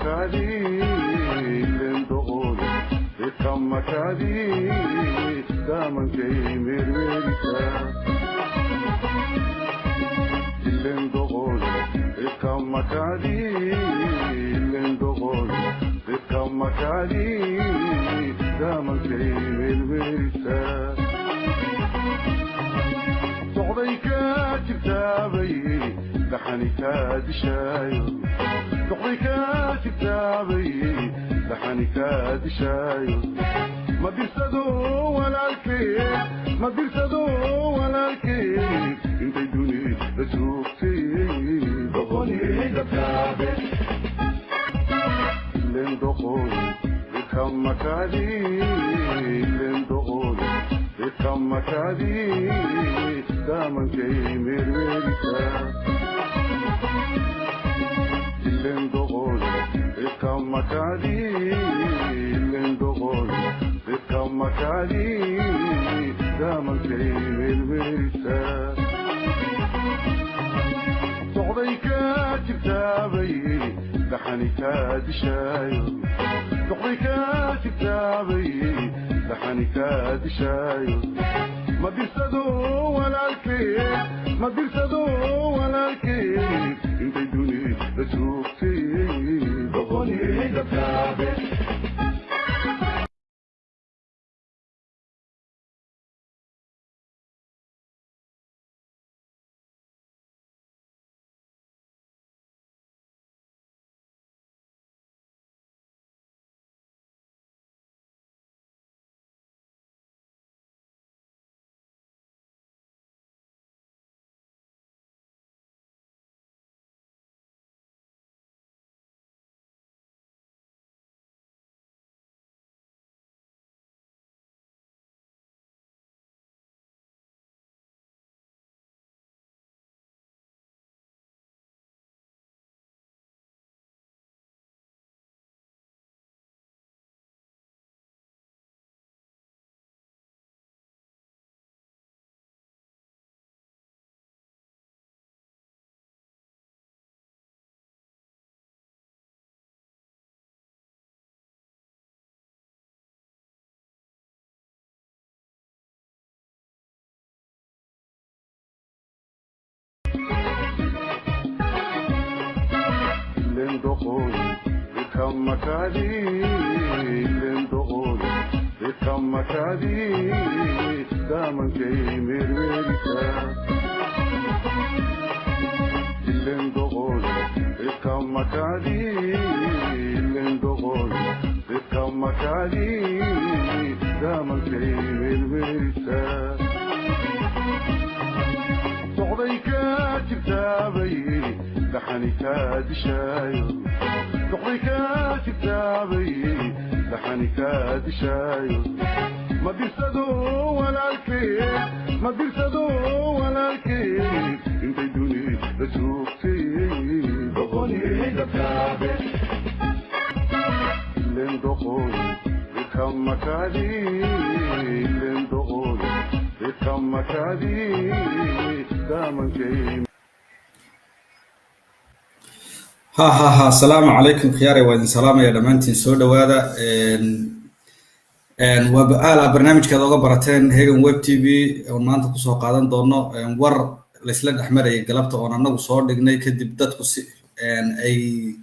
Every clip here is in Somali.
مكادي لندغول كم مكادي دامن كي ميريكا لندغول كم مكادي لندغول كم مكادي دامن كي ميريكا صعديك كتابي لحني كاد شايو صعديك كتابي لحني كاد شايو ما بيرصدو ولا الكيف ما بيرصدو ولا الكيف انت يدوني بسوقتي بقولي كتابي لندخول كم مكادي لندخول كم مكادي دامن كي ميريكا لندغول كم مكادي لندغول كم مكادي دامن كي ميريكا صعديك كتابي لحني كاد شايو صعديك كتابي لحني كاد شايو ما بيرصدو ولا الكيف ما بيرصدو ولا الكيف انت يدوني بسوقتي بقولي كتابي لندخول كم مكادي لندخول كم مكادي دامن كي ميريكا لندخول كم مكادي لندخول كم مكادي دامن كي ميريكا صعديك كتابي لحني كاد شايو صعديك كتابي لحني كاد شايو ما بيرصدو ولا الكيف ما بيرصدو ولا الكيف انت يدوني بسوقتي بقولي كتابي لندخول كم مكادي لندخول كم مكادي دامن كي ها السلام عليكم خياري وإذن سلام يا دمانتين سودة وهذا وبقى برنامج كذا برتين هيجن ويب تي في ومانتا كسو قادن دونو ور الإسلام أحمر أي قلبته وأنا نقول صور دقني كدب دتكو أي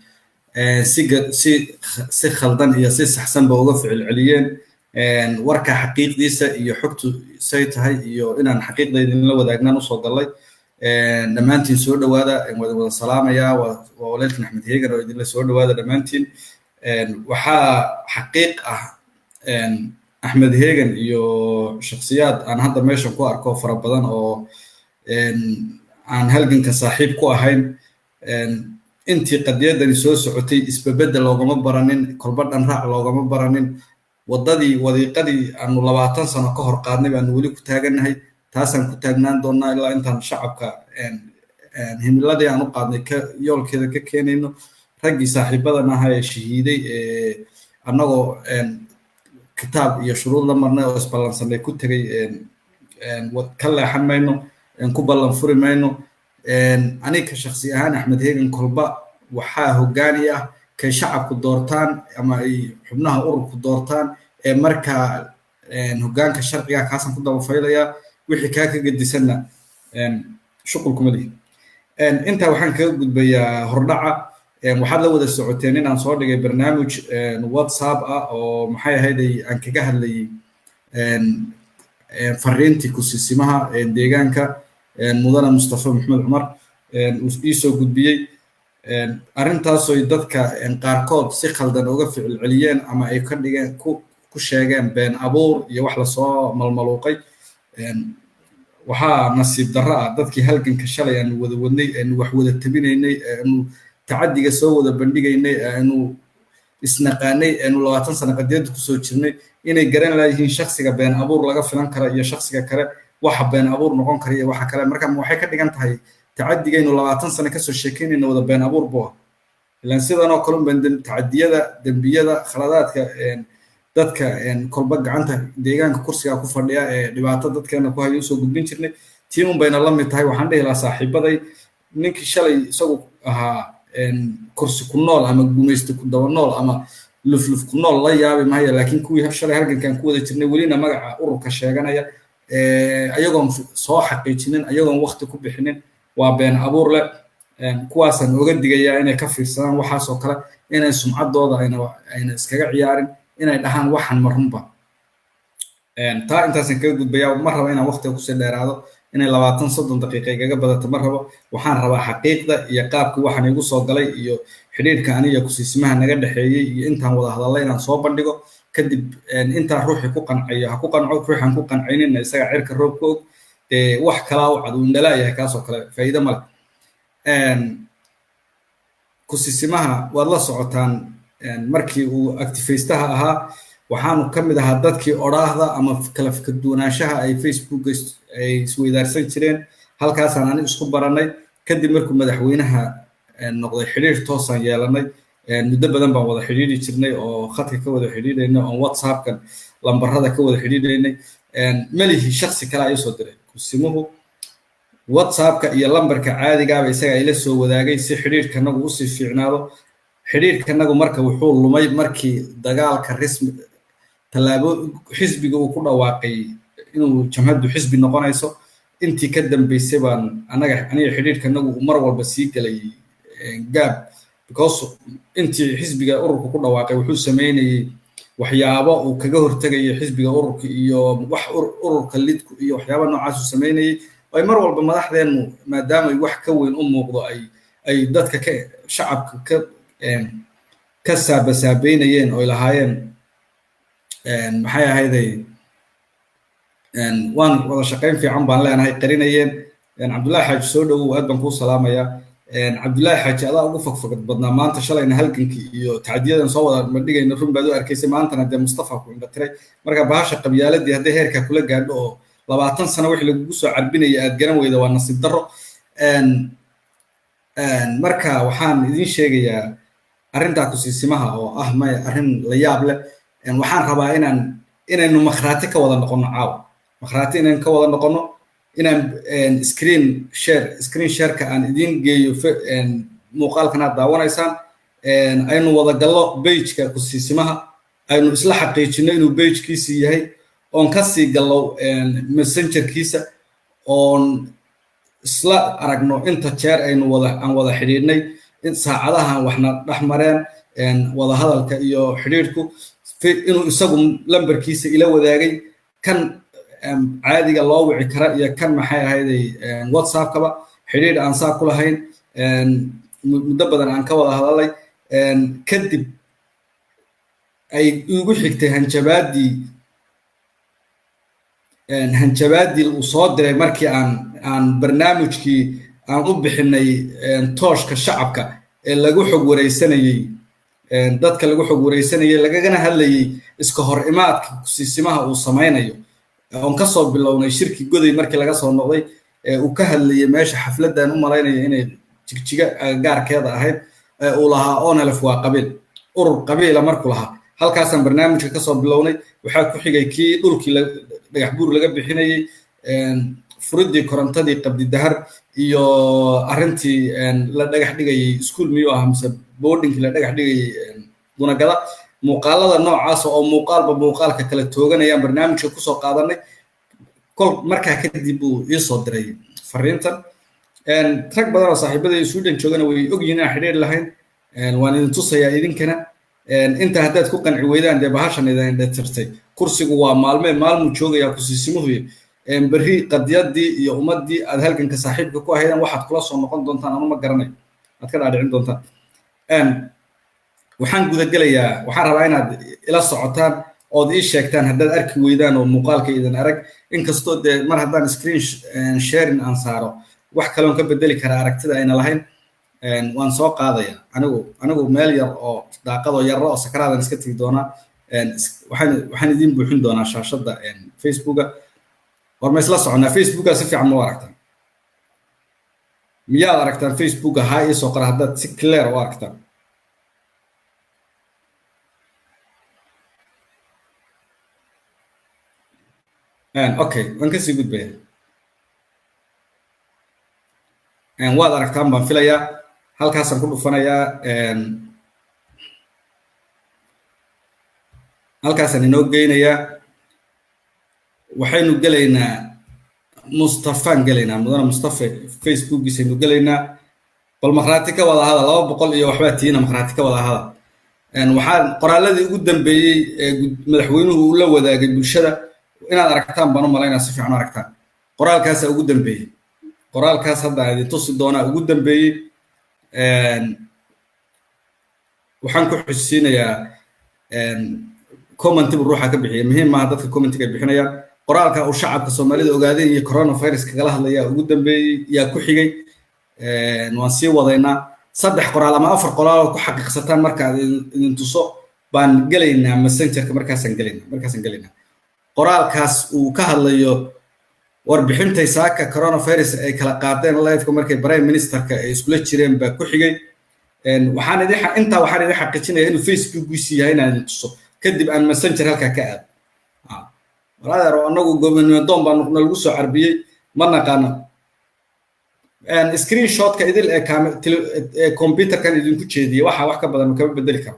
سي خلدان هي سي حسن بوقف العليين وركا حقيق ديسا يحكتو سيت هاي يو إن حقيق ده إذن لو دقنا نصوص الله دمانتين سود وهذا وذ السلام يا وولدنا أحمد هيجر وإذن الله سود وهذا دمانتين وحا حقيقة أحمد هيجن يو شخصيات أنا هذا ماشي كو أركو فربضان أو عن هلجن كصاحب كو هين أنتي قد يدري سعوتي إسببد لو ما برانين كربان أنراع لو ما برانين وضدي وضيقدي أنه لبعتن سنة كهر قارني بأن ولي كتاجن هاي تاسن كتاجنان دونا إلا أنت شعبك هم الذي أنا قارني كيول كذا كأنه رجي صاحب بدنا هاي شهيدي أنه كتاب يشرون لما نسبلان سنة كتري وكلا حمينه كوبالن فريمينه أنا كشخصية أنا أحمد هيجن كلبا وحاه جانية kay shacabku doortaan ama ay xubnaha ururku doortaan ee markaa hoggaanka sharciga kaasan ku daba faylaya wixii kaa ka gedisanna shuqul kuma lihi intaa waxaan kaga gudbayaa hordhaca waxaad la wada socoteen inaan soo dhigay barnaamij WhatsApp ah oo maxay ahayd aan kaga hadlayay fariintii kusiisimaha deegaanka mudane Mustafa Maxamed Cumar uu ii soo gudbiyey arrintaasoo dadka qaarkood si khaldan uga ficil celiyeen ama ay ka dhigeen ku sheegeen been abuur iyo wax la soo malmaluuqay waxaa nasiib darro ah dadkii halganka shalay aanu wada wadnay aanu wax wada tabinaynay aanu tacadiga soo wada bandhigaynay aanu isnaqaanay aanu 20 sano qadeed ku soo jirnay inay garan lahayn shakhsiga been abuur laga filan karo iyo shakhsiga kale waxa been abuur noqon kara iyo waxa kale marka waxay ka dhigan tahay tacadigeenu 20 sano ka soo sheekeynayna wada been abuur boo ilaan sidan oo kale bandin tacadiyada dambiyada khaladaadka dadka kolba gacanta deegaanka kursiga ku fadhiya ee dhibaato dadkeena ku hayo soo gudbin jirnay tii un bayna la mid tahay waxaan dhihi lahaa saaxiibaday ninkii shalay isagu ahaa kursi ku nool ama gumaysto ku daba nool ama lufluf ku nool la yaabi maayo laakiin kuwii shalay halgankan ku wada jirnay welina magaca ururka sheeganaya ayagoon soo xaqiijinin ayagoon waqti ku bixinin waa been abuur leh kuwaasan oga digayaa inay ka fiirsadaan waxaasoo kale inay sumcaddooda ayna iskaga ciyaarin inay dhahaan waxan marunba taa intaasan kaga gudbayaa ma rabo inaan waqtiga kusii dheeraado inay 20-30 daqiiqo igaga badato ma rabo waxaan rabaa xaqiiqda iyo qaabkii waxaan igu soo galay iyo xiriirka aniga kusiisimaha naga dhaxeeyay iyo intaan wada hadalay inaan soo bandhigo kadib intaan ruuxi ku qanciyo ha ku qanco ruuxan ku qancinin isaga cirka roobka og wax kala oo cad uu ndalayahay kaasoo kale faa'iido ma leh kusiisimaha waad la socotaan markii uu activistaha ahaa waxaanu ka mid ahaa dadkii oraahda ama kala fikir duwanaanshaha ay Facebook ay isweydaarsan jireen halkaasaan ani isku baranay kadib markuu madaxweynaha noqday xiriir toosan yeelanay muddo badan baan wada xiriiri jirnay oo khadka ka wada xiriirinay oo WhatsApp-kan lambarada ka wada xiriirinay malihi shakhsi kale ay soo diray kusimuhu WhatsApp-ka iyo lambarka caadiga ah isaga ay la soo wadaagay si xiriirkanagu u sii fiicnaado xiriirkanagu marka wuxuu lumay markii dagaalka rasmi talaabo xisbiga uu ku dhawaaqay inuu jamhadu xisbi noqonayso intii ka dambeysay baan aniga xiriirkanagu mar walba sii galay gaab because intii xisbiga ururku ku dhawaaqay wuxuu sameeyay waxyaabo uu kaga hortagay xisbiga ururka iyo wax ururka lidku iyo waxyaabo noocaas uu sameeyay ay mar walba madaxdeenu maadaama ay wax ka weyn u muuqdo ay dadka ka shacabka ka saabeynayeen oo lahaayeen maxay ahayday waan wada shaqayn fiican baan leenahay qarinayeen Cabdullaahi Xaaji soo dhawow aad baan ku salaamayaa Cabdullaahi Xaaji adaa ugu fagfagad badnaa maanta shalayna halgankii iyo tacadiyadan soo wada madhigayna run baad u arkaysay maantana dee Mustafa ku indhatiray marka bahasha qabyaaladii hadday heerka kula gaadho oo 20 sano wixii lagu soo carbinaya aad garan weyda waa nasiib darro marka waxaan idin sheegayaa arrinta kusiisimaha oo ah ma arrin la yaab leh waxaan rabaa inaynu makhraati ka wada noqono caawa makhraati inaan ka wada noqono inaan screen share-ka aan idin geeyo muuqaalkan aad daawanaysaan aynu wada gallo page-ka kusiisimaha aynu isla xaqiijino inuu page-kiisa yahay oon ka sii gallo messenger-kiisa oon isla aragno inta jeer aynu aan wada xiriirnay in saacadahan waxna dhaxmareen wada hadalka iyo xiriirku inuu isagu lambarkiisa ila wadaagay kan caadiga loo wici kara iyo kan maxay ahayday WhatsApp-kaba xiriir aan saa ku lahayn muddo badan aan ka wada hadalay kadib ay ugu xigtay hanjabaadii uu soo diray markii aan barnaamijkii aan u bixinay tooshka shacabka ee lagu xog wareysanayay dadka lagu xog wareysanayay lagana hadlayay iska hor imaadka kusiisimaha uu samaynayo oon ka soo bilownay shirki goday markii laga soo noqday uu ka hadlayay meesha xafladan u malaynaya inay jigjiga gaarkeeda ahayd uu lahaa onalef waa qabiil urur qabiila markuu lahaa halkaasaan barnaamijka ka soo bilownay waxaa ku xigay kii dhulkii dhagax buur laga bixinayay furidii korontadii qabdi dahar iyo arrintii la dhagax dhigayay iskuul miyuu ahaa mise boardingkii la dhagax dhigayay gunagada muuqaalada noocaas oo muuqaalba muuqaalka kala tooganayaan barnaamijka kusoo qaadanay kol markaa kadib uu ii soo diray fariintan rag badan oo saaxiibada Sweden joogana way ogyihiin inaan xiriir lahayn waan idin tusayaa idinkana inta haddaad ku qanci weydaan dee bahashan idin dheertirtay kursigu waa maalmuu joogayaa kusiisimuhu berri qadiyadii iyo ummadii aad halganka saaxiibka ku ahaydeen waxaad kula soo noqon doontaan anuma garanayo aad ka dhaadhicin doontaan waxaan gudagelayaa waxaan rabaa inaad ila socotaan ood ii sheegtaan haddaad arki weydaan oo muuqaalka idin arag inkastoo dee mar haddaan screen sharing aan saaro wax kaloon ka bedeli karaa aragtida ayna lahayn waan soo qaadaya anigu meel yar oo daaqado yarro oo sakaraadan iska tegi doonaa waxaan idin buuxin doonaa shaashadda facebooka war ma isla soconaa facebooka si fiican ma u aragtaan miyaad aragtaan facebooka haa ii soo qora haddaad si clear u aragtaan okay waan kasii gudbaya waad aragtaan baan filayaa halkaasaan ku dhufanayaa halkaasaan inoo geynayaa waxaynu gelaynaa mustafaan gelaynaa mudane mustafa facebookiisaynu gelaynaa bal markhaati ka wada hada 200 iyo waxbaa tiina markhaati ka wada hada waxaan qoraaladii ugu dambeeyey ee madaxweynuhu uu la wadaagay bulshada inaad aragtaan baan u malaynaa si fiican u aragtaan qoraalkaasa ugu dambeeyey qoraalkaas hadda idin tusi doonaa ugu dambeeyey waxaan ku xusinayaa commentibu ruuxa ka bixiya muhiim maaha dadka commentiga bixinayaan qoraalka uu shacabka Soomaalida ogaadeen iyo coronavirus kagala hadlaya ugu dambeeyey yaa ku xigay waan sii wadaynaa 3 qoraal ama 4 qoraal oo ku xaqiiqsataan marka idin tuso baan gelaynaa messengerka markaasaan gelaynaa qoraalkaas uu ka hadlayo warbixintay saaka coronavirus ay kala qaadeen live-ka markay prime ministerka ay iskula jireen baa ku xigay waxaan idin xaqiijinayaa inuu facebookiisa yahay inaan idin tuso kadib aan messenger halkaa ka aado walaalayaal anagu gobonnimadoon baan lagu soo carbiyey ma naqaano screenshotka idil ee computerkan idinku jeediyay wax ka badan kama bedeli karo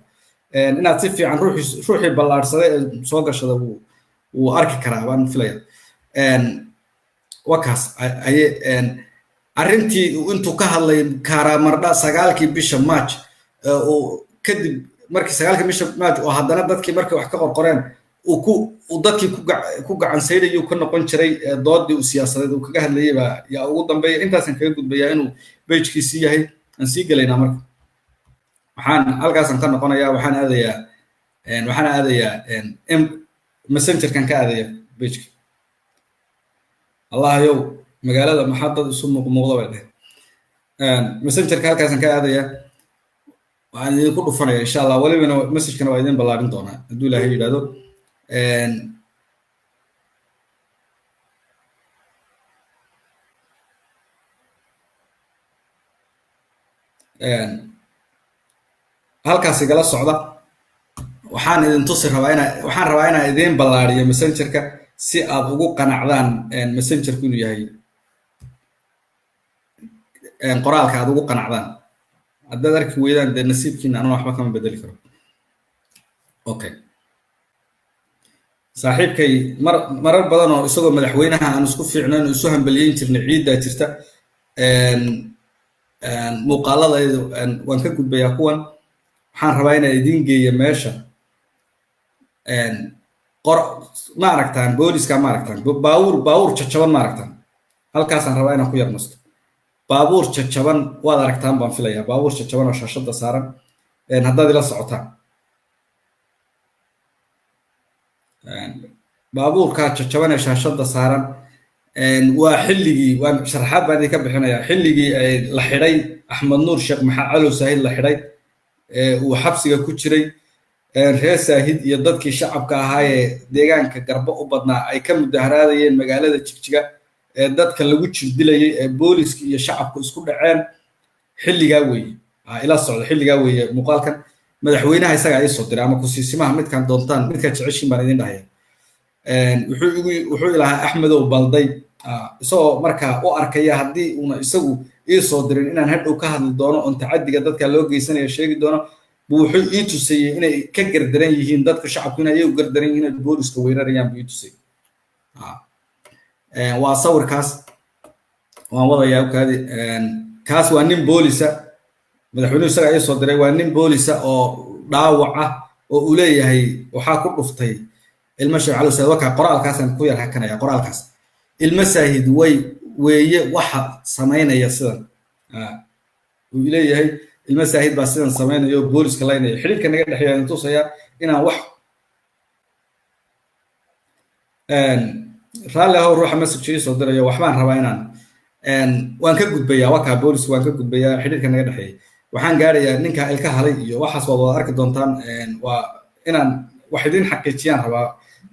inaad si fiican ruuxii ballaarsaday ee soo gashada wuu arki karaa waan filayaa wakaas arrintii intuu ka hadlay karamardha 9kii bisha March oo kadib markii 9kii bisha March oo haddana dadkii markay wax ka qorqoreen uu dadkii ku gacan sayday ka noqon jiray doodii siyaasadeed uu kaga hadlayay baa yaa ugu dambeeyay intaasan kaga gudbayaa inuu page-kiisii yahay aan sii galaynaa marka waxaan halkaasan ka noqonayaa waxaan aadayaa messengerkan ka aadaya page-ka الله يو مقالة محطة سمو موضوع ده مسنجر كان كهذا وأنا يكون فني إن شاء الله ولا بينا مسج كانوا وايدين بلارين تونا دولا هي ده halkaas igala socda waxaan idin tusi rabaa inaan idin ballaariyo messengerka si aad ugu qanacdaan messengerku inuu yahay qoraalka aad ugu qanacdaan haddaad arki weydaan dee nasiibkiina anuu waxba kama bedeli karo okay saaxiibkay marar badan oo isagoo madaxweynaha aan isku fiicnayn isu hambaliyeyn jirnay ciiddaa jirta muuqaalada waan ka gudbayaa kuwan waxaan rabaa inaan idin geeyo meesha ma aragtaan booliska ma aragtaan baabuur jajaban ma aragtaan halkaasaan rabaa inaan ku yar nasto baabuur jajaban waad aragtaan baan filayaa baabuur jajaban oo shaashadda saaran haddaad ila socotaan baabuurkaa jajaban ee shaashadda saaran waa xilligii waan sharaxaad baan idinka bixinayaa xilligii la xidhay axmed nuur sheekh maxamed calow saahid la xidhay uu xabsiga ku jiray reer saahid iyo dadkii shacabka ahaa ee deegaanka garbo u badnaa ay ka mudaharaadayeen magaalada jigjiga ee dadka lagu jirdilayay ee booliska iyo shacabku isku dhaceen xilligaa weeye ila socdo xilligaa weeye muuqaalkan madaxweynaha isagaa ii soo diray ama kusiisimaha midkaan doontaan midkaan jeceshiin baan idin dhahaya wuxuu ilahaa axmedow balday isagoo markaa u arkaya haddii uuna isagu ii soo dirin inaan hadhow ka hadli doono oon tacadiga dadka loo geysanaya sheegi doono buu wuxuu ii tusayey inay ka gardaran yihiin dadka shacabku inay iyagu gardaran yihiin inay booliska weerarayaan buu ii tusayey waa sawirkaas waan wadayaa ukaadi kaas waa nin boolisa madaxweynuhu isaga ii soo diray waa nin boolisa oo dhaawac ah oo uu leeyahay waxaa ku dhuftay ilmo sheekh cali ustaad wakaa qoraalkaasaan ku yar hakanaya qoraalkaas ilmo saahid weeye waxa samaynaya sidan uu leeyahay ilmo saahid baa sidan samaynayo booliska laynaya xiriirka naga dhexeeya aan tusaya inaan wax raalli ahow ruuxa message ii soo dirayo waxbaan rabaa inaan waan ka gudbayaa wakaa booliska waan ka gudbayaa xiriirka naga dhexeeya waxaan gaarayaa ninka ilka halay iyo waxaas waad wada arki doontaan waa inaan wax idin xaqiijiyaan rabaa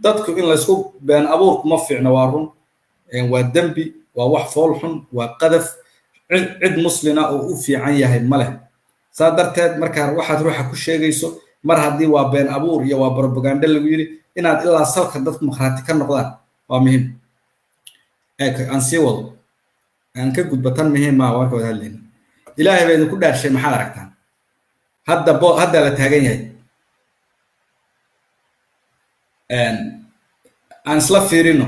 dadku in laysku been abuurku ma fiicno waa run waa dembi waa wax fool xun waa qadaf cid muslina oo u fiican yahay ma leh saa darteed markaa waxaad ruuxa ku sheegayso mar haddii waa been abuur iyo waa propaganda lagu yidhi inaad ilaa salka dadku makhraati ka noqdaan waa muhiim aan sii wado aan ka gudba tan muhiim maa warka wada hadlayna ilaahay baa idinku dhaarshay maxaad aragtaan hadda la taagan yahay aan isla fiirino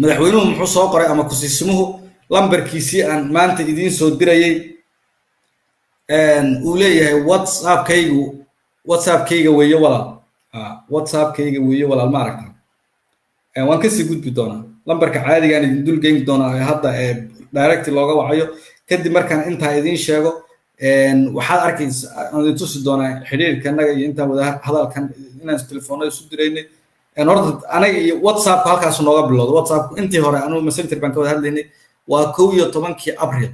madaxweynuhu muxuu soo qoray ama kusiisimuhu lambarkiisii aan maanta idiin soo dirayay uu leeyahay whatsappkayga weeye walaal whatsappkayga weeye walaal ma aragtaan waan kasii gudbi doonaa lambarka caadigaan idin dul geyn doonaa hadda direct looga wacayo kadib markaan intaa idiin sheego waxaad arkaysa aan idin tusi doonaa xiriirka annaga iyo intaan wada hadalkan inaan telefoonada isu diraynay horta anaga iyo whatsappku halkaas nooga bilowdo whatsappku intii hore anugu messenger baan ka wada hadlaynay waa 11 abril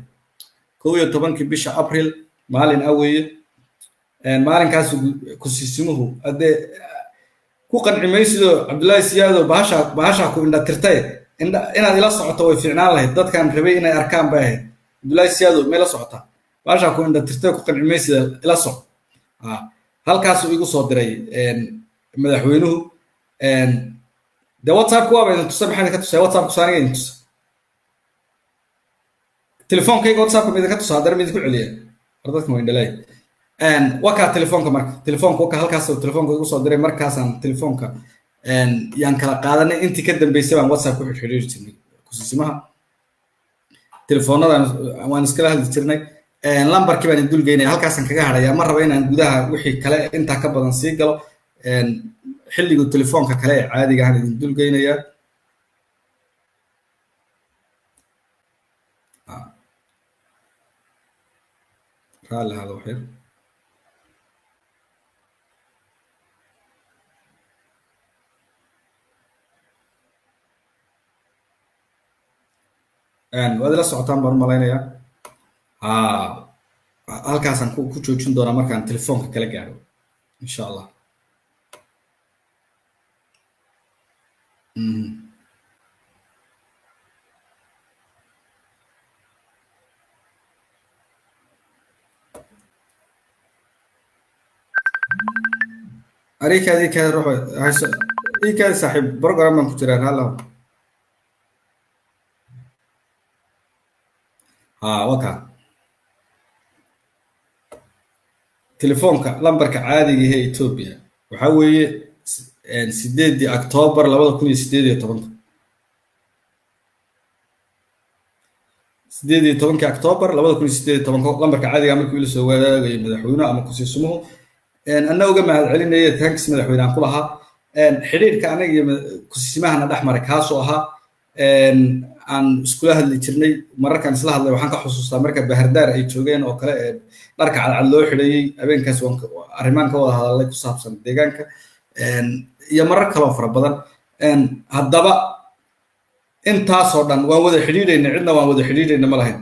11 bisha abril maalin weeye maalinkaas kusiisimuhu hadee ku qanci maysido cabdullaahi siyaado bahasha ku indha tirtay inaad ila socoto way fiicnaan lahayd dadkan rabay inay arkaan bay ahayd cabdullaahi siyaado ma ila socota bahasha ku indha tirtay ku qanci maysida ila soc halkaas uu igu soo diray madaxweynuhu de whatsappku waa idin tusay maxaa ka tusay whatsappku saaniga idin tusay telefoonkayga whatsappka ma idinka tusaa haddana ma idinku celiya dadkan way indhalay wakaa telefoonka marka telefoonka waka halkaas telefoonka igu soo diray markaasaan telefoonka yaan kala qaadanay intii ka dambeysay baan whatsapp ku xiriiri jirnay kusiisimaha telefoonnadan waan iskala hadli jirnay lambarkii baan idul geynaya halkaasaan kaga hadhayaa ma raba inaan gudaha wixii kale intaa ka badan sii galo xilligu telefoonka kale ee caadiga ahaan idin dul geynayaa raalli hada waxyar waad ila socotaan baan u malaynayaa halkaasaan ku joojin doonaa markaan telefoonka kala gaaro insha allah arikaadi ruux hayso ikaadi saaxiib program baan ku jiraa raallah waka telefoonka lambarka caadiga ee Ethiopia waxa weeye 8 October 2018 18 October 2018 lambarka caadiga markii la soo wadaagay madaxweynaha ama kusiisimuhu anna uga mahad celinaya thanks madaxweynaha ku lahaa xiriirka anaga iyo kusiisimahana dhaxmaray kaas oo ahaa aan iskula hadli jirnay mararkan isla hadlay waxaan ka xusuustaa marka bahardaar ay joogeen oo kale dharka cadcad loo xidhayay habeenkaas arrimaan ka wada hadalay ku saabsan deegaanka iyo marar kaloo fara badan haddaba intaasoo dhan waan wada xidhiidhayna cidna waan wada xidhiidhayna ma lahayn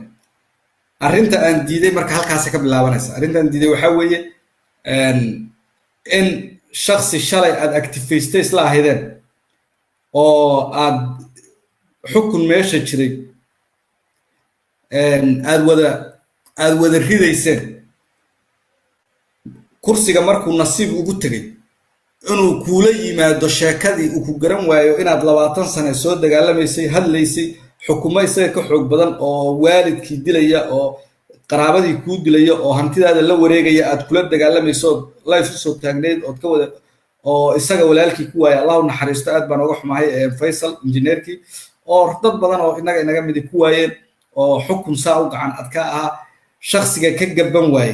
arrinta aan diiday marka halkaasi ka bilaabanaysa arrinta aan diiday waxaa weeye in shakhsi shalay aad activaystay isla ahaydeen oo aad xukun meesha jiray aad wada ridayseen kursiga markuu nasiib ugu tegay inuu kuula yimaado sheekadii uu ku garan waayo inaad 20 sano soo dagaalamaysay hadlaysay xukumo isaga ka xoog badan oo waalidkii dilaya oo qaraabadii kuu dilaya oo hantidaada la wareegaya aad kula dagaalamayso life usoo taagneed ood ka wada oo isaga walaalkii ku waaya allahu naxariisto aad baan uga xumahay faysal injineerkii oo dad badan oo inaga midi ku waayeen oo xukun saa u gacan adka ahaa shakhsiga ka gaban waaye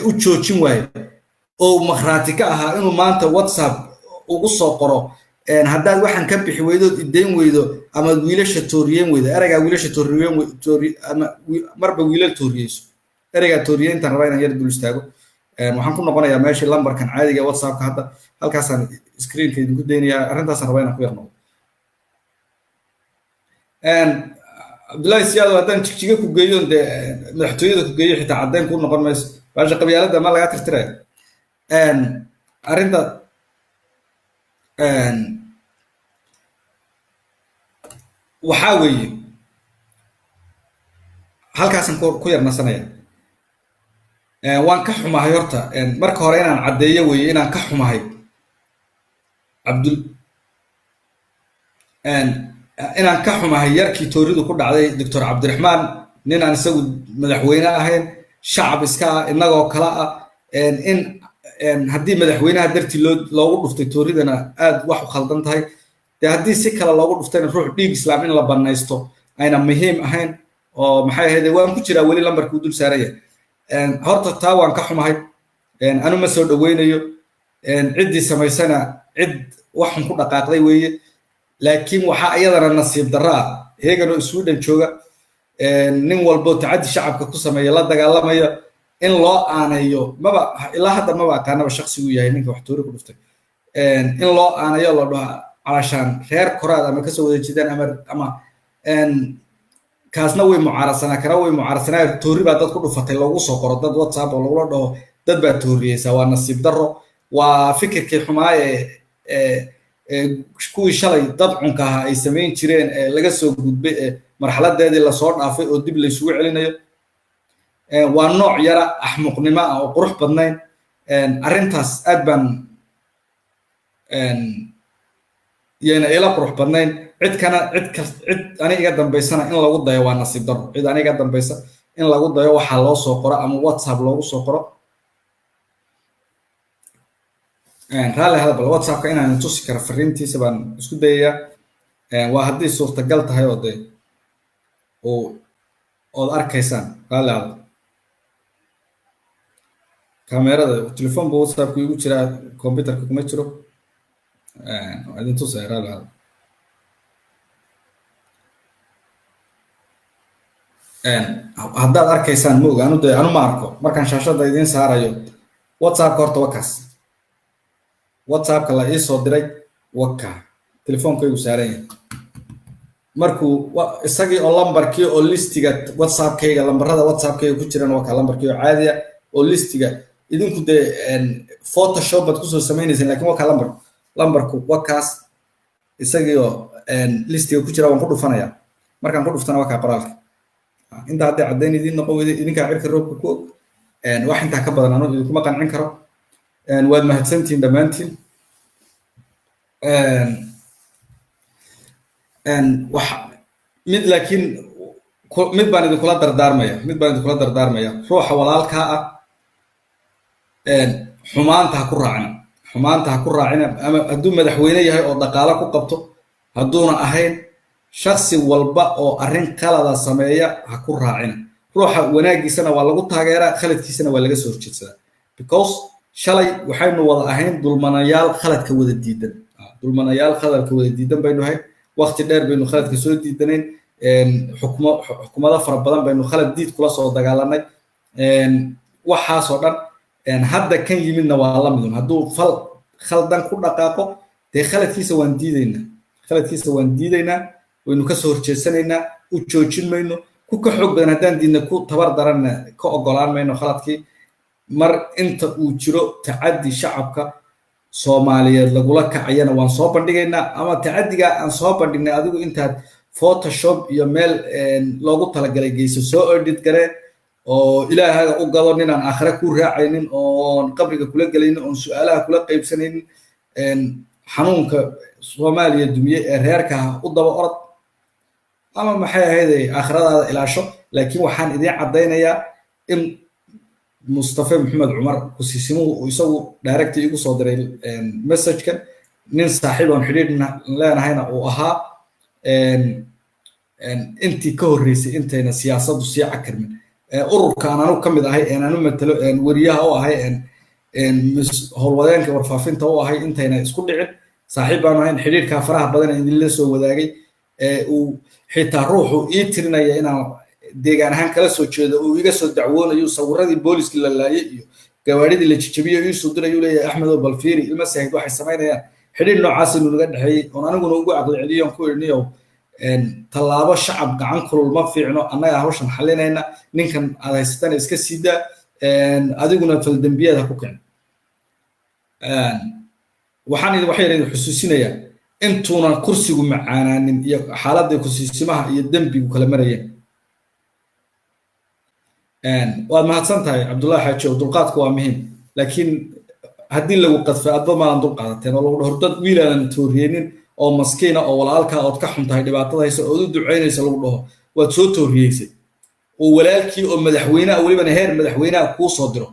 u joojin waaye oo makhraati ka ahaa inuu maanta WhatsApp ugu soo qoro haddaad waxaan ka bixi weydo ideyn weydo ama wiilasha tooriyeen weydo erayga wiilasha tooriyeen ama marba wiilal tooriyeyso erayga tooriyeenta rabaa inaan yar dul istaago waxaan ku noqonayaa meeshii lambarkan caadiga WhatsApp-ka hadda halkaasaan screen-ka idinku deynayaa arrintaasaan rabaa inaan ku yarno Abdullahi Siyaado haddaan jigjiga ku geeyo dee madaxtooyada ku geeyo xitaa caddayn ku noqon mayso baasha qabyaaladda ma laga tirtiraya arrinta waxaa weeye halkaasaan ku yar nasanaya waan ka xumahay horta marka hore inaan caddeeyo weeye inaan ka xumahay inaan ka xumahay yarkii tooridu ku dhacday doctor cabdiraxmaan nin aan isagu madaxweyne ahayn shacab iska ah innagoo kala ah in haddii madaxweynaha dartii loogu dhuftay tooridana aad wax u khaldan tahay dee haddii si kale loogu dhuftayna ruux dhiig islaam in la banaysto ayna muhiim ahayn oo maxay ahayd waan ku jiraa weli lambarkuu dul saaraya horta taa waan ka xumahay anu ma soo dhaweynayo ciddii samaysana cid waxun ku dhaqaaqday weeye laakiin waxaa iyadana nasiib darro ah heeganoo Sweden jooga nin walbo tacaddi shacabka ku sameeya la dagaalamaya in loo aanayo maba ilaa hadda maba aqaanaba shakhsigu yahay ninka wax toori ku dhuftay in loo aanayo la dhaho calashaan reer koraad ama kasoo wada jeedaan ama kaasna way mucaarasanaa kana way mucaarasanaa toori baa dad ku dhufatay loogu soo qoro dad WhatsApp oo lagula dhaho dad baa tooriyeysa waa nasiib darro waa fikirkii xumaa kuwii shalay dad cunka ahaa ay samayn jireen laga soo gudbay marxaladeedii lasoo dhaafay oo dib la isugu celinayo waa nooc yara axmuqnimo ah oo qurux badnayn arrintaas aad baan yana ila qurux badnayn cid aniga iga dambaysana in lagu dayo waa nasiib darro cid aniga iga dambaysa in lagu dayo waxaa loo soo qoro ama WhatsApp loogu soo qoro raalli hadal WhatsApp-ka inaan tusi karo fariintiisa baan isku dayayaa waa haddii suurtagal tahay oo dee ood arkaysaan raalli hadal kamerada telefoon buu WhatsApp-ku igu jiraa computerka kuma jiro idin tusaya raalli hadal haddaad arkaysaan ma oga anu ma arko markaan shaashadda idiin saarayo WhatsApp-ka horta waa kaas WhatsApp-ka la ii soo diray waka telefoonkaygu saaran yahay markuu isagii oo lambarkii oo listiga WhatsApp-kayga lambarada WhatsApp-kayga ku jiraan waa ka lambarkii oo caadiya oo listiga idinku dee Photoshop baad kusoo samaynaysan laakiin waa ka lambarku wakaas isagii oo listiga ku jira waan ku dhufanayaa markaan ku dhuftana waa ka qoraalka inta hadday caddayn idiin noqon weyday idinkaa cirka roobka ku og wax intaa ka badan anu idinkuma qancin karo waad mahadsantihiin dhammaantiin mid laakiin mid baan idinkula dardaarmaya ruuxa walaalkaa ah xumaanta ha ku raacina ama hadduu madaxweyne yahay oo dhaqaalo ku qabto hadduuna ahayn shakhsi walba oo arrin qalada sameeya ha ku raacina ruuxa wanaagiisana waa lagu taageeraa khaladkiisana waa laga soo horjeedsadaa because shalay waxaynu wada ahayn dulmanayaal khaladka wada diidan baynu ahayn waqti dheer baynu khaladka soo diidanayn xukuumado fara badan baynu khalad diid kula soo dagaalanay waxaasoo dhan hadda kan yimidna waa la midun hadduu fal khaldan ku dhaqaaqo dee khaladkiisa waan diidaynaa waynu ka soo horjeedsanaynaa u joojin mayno ku ka xoog badan haddaan diidna ku tabar daranna ka ogolaan mayno khaladkii mar inta uu jiro tacaddi shacabka Soomaaliyeed lagula kacayana waan soo bandhigaynaa ama tacaddiga aan soo bandhignay adigu intaad Photoshop iyo meel loogu talagalay geyso soo edit garee oo ilaahaga u gado ninaan aakhira ku raacaynin oon qabriga kula gelaynin oon su'aalaha kula qaybsanaynin xanuunka Soomaaliya dumiye ee reerka u daba orod ama maxay ahayd aakhiradaada ilaasho laakiin waxaan idin cadaynayaa in mustafa maxamed cumar kusiisimuhu isagu direct igu soo diray message-kan nin saaxiib aan xiriir leenahayna uu ahaa intii ka horreysay intayna siyaasaddu sii cakarmin ururka aan anigu ka mid ahay aanu matalo wariyaha u ahay howlwadeenka warfaafinta u ahay intayna isku dhicin saaxiib baan ahayn xiriirka faraha badan idinla soo wadaagay uu xitaa ruuxu ii tirinaya inaan deegaan ahaan kala soo jeedo uu iga soo dacwoonayo sawiradii booliskii la laayay iyo gawaadhidii la jijabiyo ii soo dirayu leeyahay axmed oo balfiiri ilma saahid waxay samaynayaan xiriir noocaas inuu naga dhexeeyey oon aniguna ugu caqli celiyoon ku idhniyow tallaabo shacab gacan kulul ma fiicno annaga hawshan xalinayna ninkan aad haysatana iska siidaa adiguna faldembiyaad ha ku kicin waxaan idin xusuusinayaa intuuna kursigu macaanaanin iyo xaaladda kusiisimaha iyo dembigu kala marayeen waad mahadsan tahay cabdullaahi xaaji dulqaadku waa muhiim laakiin haddii lagu qadfay adba maadan dul qaadateen oo lagu dhaho dad wiilaadan tooriyeenin oo maskiina oo walaalkaa ood ka xun tahay dhibaatada haysa ood u ducaynaysa lagu dhaho waad soo tooriyeysay oo walaalkii oo madaxweynaha welibana heer madaxweynaha kuu soo diro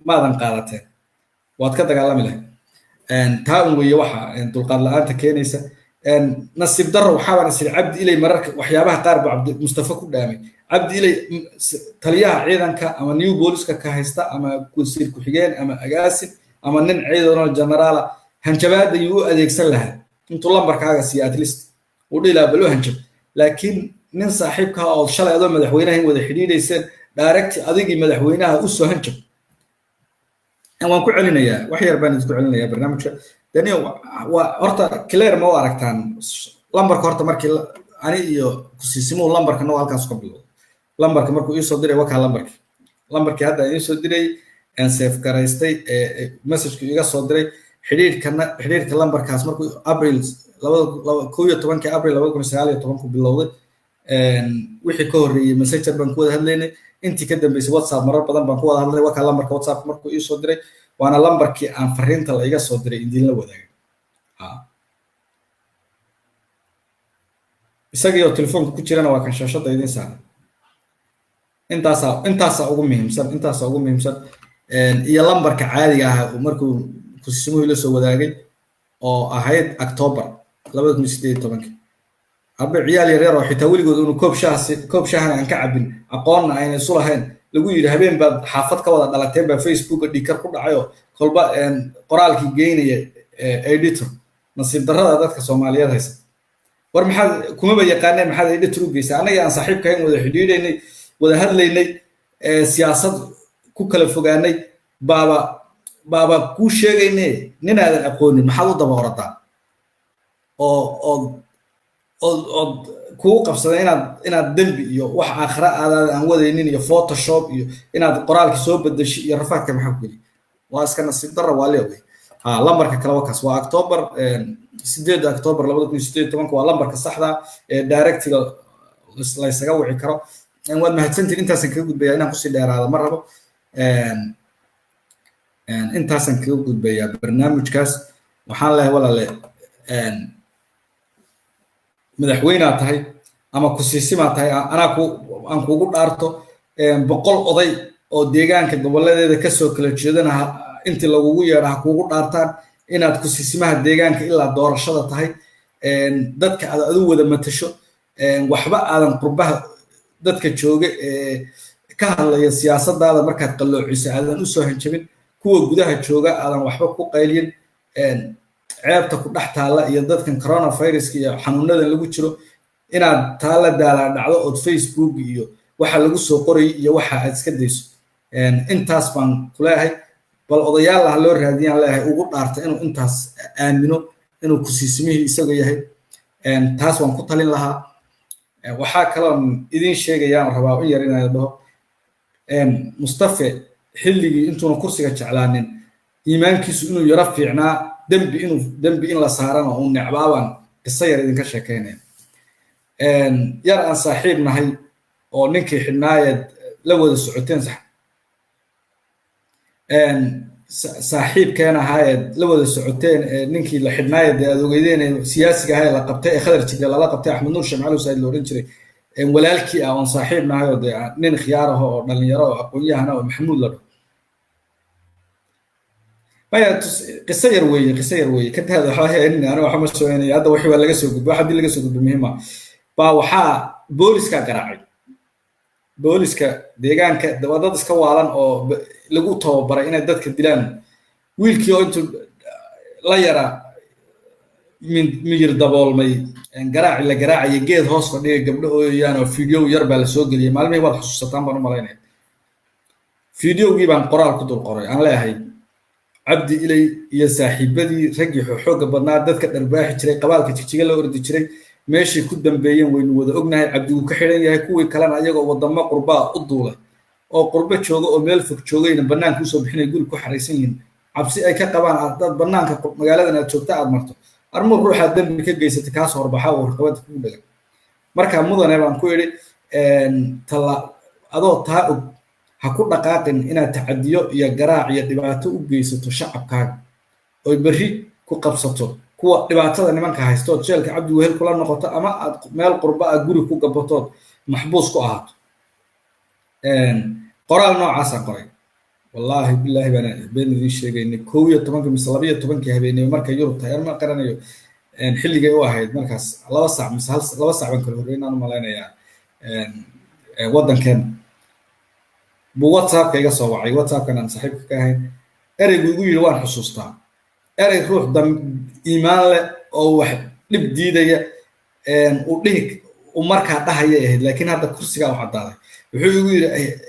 maadan qaadateen waad ka dagaalami lahayd taa un weeye waxa dulqaad la-aanta keenaysa nasiib darro waxaabaan isiri cabdi ilay mararka waxyaabaha qaar buu cabdi mustafa ku dhaamay cabdi ilay taliyaha ciidanka ama new booliska ka haysta ama wasiir ku-xigeen ama agaasin ama nin ciidan generaala hanjabaad ayuu u adeegsan lahaa intuu lambarkaaga siiya at least uu dhihi lahaa bal u hanjab laakiin nin saaxiibka oo shalay adoo madaxweynaha in wada xidhiidhayseen direct adigii madaxweynaha u soo hanjab waan ku celinayaa wax yar baan isku celinayaa barnaamijka dani waa horta clear ma u aragtaan lambarka horta markii ani iyo kusiisimuhu lambarkana waa halkaas ka bilowday lambarka markuu ii soo diray wakaa lambarkii hadda ii soo diray aan safe garaystay message-ku iga soo diray xidhiirka lambarkaas markuu abril 11 abril 2019 ku bilowday wixii ka horreeyay messenger baan ku wada hadlaynay intii ka dambeysay whatsapp marar badan baan ku wada hadlay wakaa lambarka whatsapp markuu ii soo diray waana lambarkii aan fariinta la iga soo diray idinla wadaagay isagii telefoonka ku jirana waa kan shaashada idin saaran intaasaa ugu muhiimsan iyo lambarka caadiga ah markuu kusiisimuhu la soo wadaagay oo ahayd October 2018 abba ciyaal yar oo xitaa weligood inuu koob shaah aan ka cabin aqoonna ayna isu lahayn lagu yiri habeen baad xaafad ka wada dhalateen baa Facebook dhikar ku dhacayo kolba qoraalkii geynaya editor nasiib darrada dadka Soomaaliyeed haysta war maxaad kuma yaqaaneen maxaad editor u geysay anaga aan saaxiibkayn wada xidhiidhaynay wada hadlaynay siyaasad ku kala fogaanay baaba ku sheegaynay ninaadan aqoonin maxaad u daba orataa oo kuu qabsaday inaad dembi iyo wax aakhira aan wadaynin iyo photoshop iyo inaad qoraalka soo bedeshay iyo rafaadka maxaa ku geli waa iska nasiib darro waa leeyahay lambarka kale wakaas waa October 8 October 2018 waa lambarka saxda ee directiga la isaga wici karo waad mahadsantiin intaasan kaga gudbayaa inaan kusii dheeraado ma rabo intaasan kaga gudbayaa barnaamijkaas waxaan leeyahay walaale madaxweynaha tahay ama kusiisimaa tahay aan kuugu dhaarto 100 oday oo deegaanka goboleedeeda kasoo kala jeedana intii lagugu yeedha ha kuugu dhaartaan inaad kusiisimaha deegaanka ilaa doorashada tahay dadka aad adu wada matasho waxba aadan qurbaha dadka jooga ka hadlaya siyaasadaada markaad qalloociso aadan u soo hanjabin kuwa gudaha jooga aadan waxba ku qaylin ceebta ku dhex taalla iyo dadkan coronavirus iyo xanuunadan lagu jiro inaad taala daala dhacdo oo Facebook iyo waxa lagu soo qoray iyo waxa aad iska dayso intaas baan ku leeyahay bal odayaal ah loo raadiyaan leeyahay ugu dhaarta inuu intaas aamino inuu kusiisimihii isaga yahay taas waan ku talin lahaa waxaa kaloo idin sheegayaan rabaa in yar inaan dhaho Mustafa xilligii intuuna kursiga jeclaanin iimaankiisu inuu yara fiicnaa dembi in la saarana uu necbaaban qisa yar idinka sheekeynaya yar aan saaxiib nahay oo ninkii xidhnaayad la wada socoteen sax saaxiib keen ahaa la wada socoteen ninkii la xidhnaay ee aad ogeydeen siyaasiga ahaa la qabtay ee khadar jiga lala qabtay Axmed Nuur Shamcaali Said loo oran jiray walaalkii aan saaxiib nahay oo nin khiyaar ah oo dhalinyaro oo aqoon-yahan oo Maxamuud la maya qisa yar weeye ka taada waxa in ana waxa ma soo inay hadda wixii waa laga soo gudbo waxa laga soo gudbo muhiim ah baa waxa booliska garaacay booliska deegaanka dad iska waalan oo lagu tababaray inay dadka dilaan wiilkii oo intuu la yara miyir daboolmay garaaci la garaacay geed hoos fadhiya gabdho ooyaan oo video yar baa la soo galiyay maalmihii wad xusuusataan baan u malaynay videogii baan qoraal ku dul qoray aan leeyahay cabdi ilay iyo saaxiibadii ragii xooga badnaa dadka dharbaaxi jiray qabaalka jigjiga la ordi jiray meeshii ku dambeeyeen waynu wada ognahay cabdi uu ka xiran yahay kuwii kalena ayagoo wadamo qurbaa u duulay oo qurbo jooga oo meel fog joogayna banaanka usoo bixinay guri ku xaraysan yihiin cabsi ay ka qabaan dad banaanka magaaladan aad joogta aad marto armur ruuxa dambi ka geysatay kaas horbaxa oo warqabada ku dhagan marka mudane baan ku yiri tala adoo taa ha ku dhaqaaqin inaad tacadiyo iyo garaac iyo dhibaato u geysato shacabkaaga oo berri ku qabsato kuwa dhibaatada nimanka haysto jeelka cabdi wehel kula noqoto ama aad meel qurba ah guri ku gabato maxbuus ku ahaato qoraal noocaas ah qoray wallahi billahi bana been idin sheegaynay 12 mise 12 habeenimo marka Yurub tahay ma qaranayo xilligay u ahayd markaas 2 saac mise 2 saac baan kala horeynaan u maleynayaa wadankan buu WhatsApp iga soo wacay WhatsApp kan saaxiibka ka ahay ereygu igu yiri waan xusuustaa erey ruux iimaan leh oo wax dib diidaya u dhig u markaa dhahaya ahayd laakiin hadda kursiga wax cadaaday wuxuu igu yiri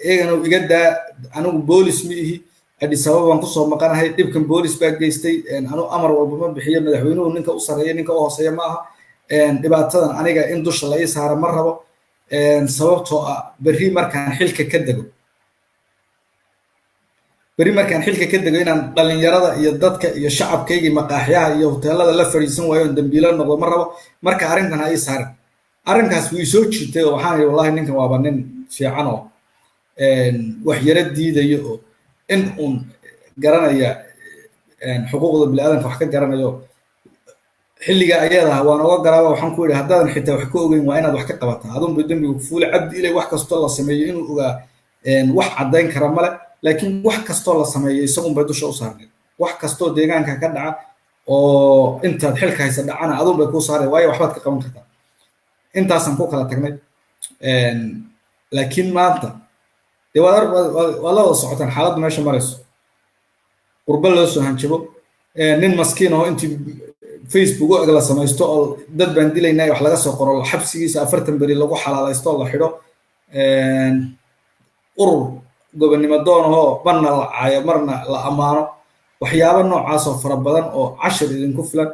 eegana iga daa anigu boolis ma ihi Addis Ababa waan ku soo maqanahay dhibkan boolis baa geystay anu amar walba ma bixiyo madaxweynuhu ninka u sareeyo ninka u hooseeyo ma aha dhibaatadan aniga in dusha la ii saaro ma rabo sababtoo ah berri markaan xilka ka dago inaan dhalinyarada iyo dadka iyo shacabkayga maqaaxiyaha iyo hoteelada la fariisan waayo dambiilo noqdo ma rabo marka arrintan ay saaran arrinkaas wuu soo jiitay oo waxaan yiri wallahi ninkan waa nin fiican oo wax yara diidayo oo in uu garanaya xuquuqda bini'aadamka wax ka garanayo xilliga ayada waan uga garaaba waxaan ku yiri haddaadan xitaa wax ka ogeyn waa inaad wax ka qabataa adun bay dambiga ku fuulay cabdi ilay wax kasto la sameeyo inuu ogaa wax cadeyn kara male laakiin wax kasto la sameeyo isagu bay dusha u saarnay wax kasto deegaanka ka dhaca oo intaad xilka haysa dhacana adun bay ku saaray waayo waxbaad ka qaban kartaa intaasan ku kala tagnay laakiin maanta waa la wada socotaan xaaladdu meesha marayso qurbo loo soo hanjabo nin maskiin oo intii Facebook oo la samaysto oo dad baan dilaynaa wax laga soo qoro xabsigiisa 40 bari lagu xalaalaysto la xidho urur gobonnimo doon oo banna la caayo marna la amaano waxyaabo noocaas oo fara badan oo 10 idinku filan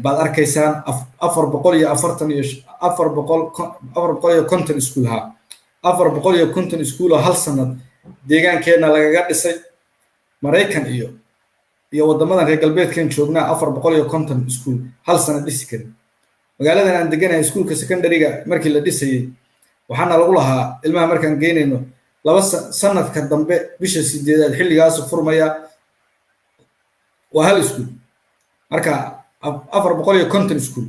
baad arkaysaan 450 iskuul ha 450 iskuul oo hal sanad deegaankeena lagaga dhisay Mareykan iyo wadamadan reer galbeedkan joognaa 450 iskuul hal sanad dhisi karin magaaladan aan deganahay iskuulka secondary-ga markii la dhisayay waxaana lagu lahaa ilmaha markaan geynayno laba sanadka dambe bisha 8aad xilligaas furmaya waa hal iskuul marka 450 iskuul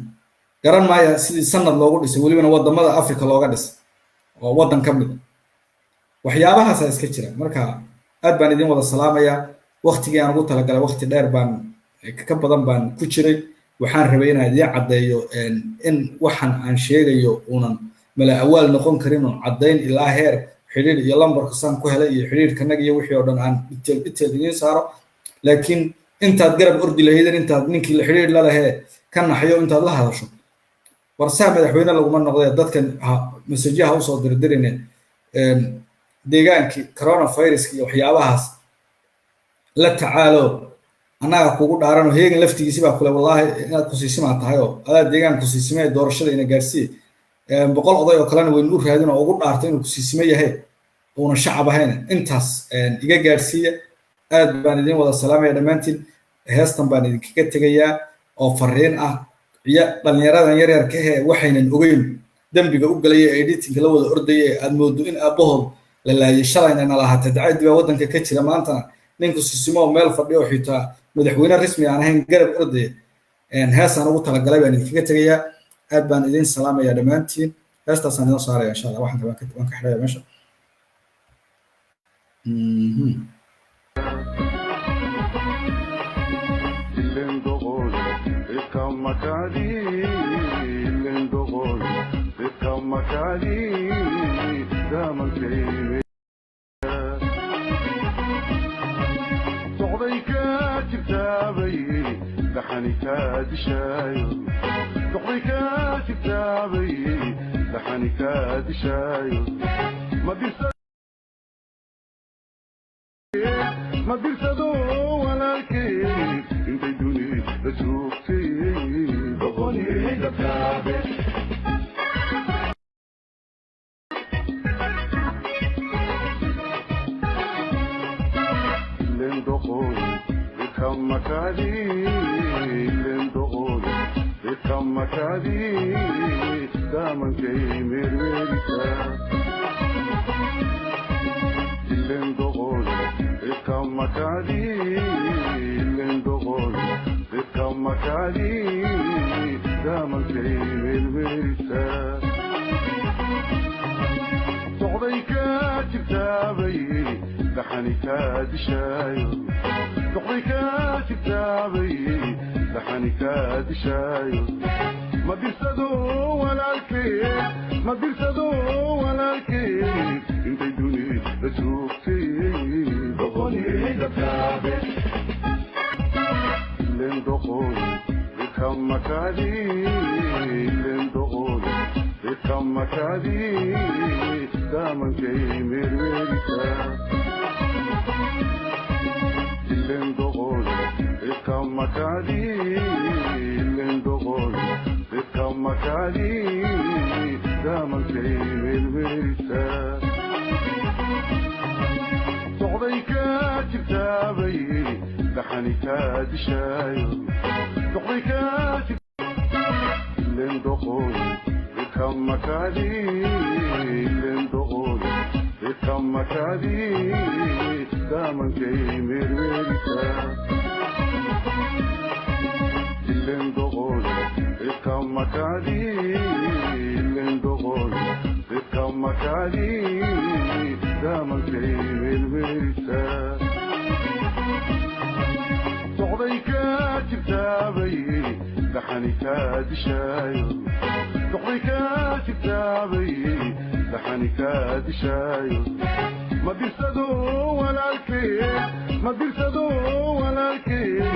garan maaya sidii sanad loogu dhisay waliba wadamada Afrika looga dhisay oo wadan ka mid waxyaabahaas iska jira marka aad baan idin wada salaamaya waqtigii aan ugu talagalay waqti dheer baan ka badan baan ku jiray waxaan rabay inaan idin cadeeyo in waxan aan sheegayo uunan mala awaal noqon karin oo cadeyn ilaa heer xiriir iyo lambarka saan ku helay iyo xiriirkanaga iyo wixii oo dhan aan detail idin saaro laakiin intaad garab ordi lahaydeen intaad ninkii la xiriir la lahayd ka naxyo intaad la hadasho warsaa madaxweyne laguma noqday dadkan masajyaha u soo dirdireen deegaankii coronavirus iyo waxyaabahaas la tacaalo anaga kugu dhaarano heegan laftigiisa baa kule wallahi inaad ku siisimaa tahay oo adaa deegaan ku siisimay doorashada ina gaarsiin boqol oday oo kalena weyn u raadin oo ugu dhaartay inuu ku siisimay yahay oo shacab ahayn intaas iga gaarsiiya aad baan idin wada salaamaya dhamaantiin heestan baan idinkaga tegayaa oo fariin ah iyo dhalinyaradan yar ka ah waxaynan ogeyn dambiga u galay editing la wada ordayay aad moodo in aabahood la laayay shalayna la lahaa tadciid baa wadanka ka jira maanta ninku sisimo meel fadhiyo xitaa madaxweyne rasmi aan ahayn garab orday heesaan ugu talagalay baan idinkaga tegayaa aad baan idin salaamayaa dhammaantiin heestaasaan idin saaraya insha allah waxaan waan ka xidhaya meesha ما بيرسدو ولا الكيف انت يدوني بشوفتي بغني دكابي لين دخول بكم مكادي لين دخول بكم مكادي دامن كي ميريكا لين دخول بكم مكادي لين دخول بكم مكادي دامن كي ميريكا تغضيك كتابي لحني كاد شايو تغضيك كتابي لحني كاد شايو ما بيرسدو ولا الكيف ما بيرسدو ولا الكيف انت يدوني بشوفتي بغني دكابي لين دخول بكم مكادي لين دخول بكم مكادي دامن كي ميريكا لين دخول بكم مكادي لين دخول بكم مكادي دامن كي ميريكا تغضيك كتابي لحني كاد شايو تغضيك لين دخول بكم مكادي لين دخول بكم مكادي دامن كي ميريكا لين دخول بكم مكادي لين دخول بكم مكادي دامن كي ميريكا تغضيك كتابي لحني كاد شايو تغضيك كتابي لحني كاد شايو ما بيرسدو ولا الكيف ما بيرسدو ولا الكيف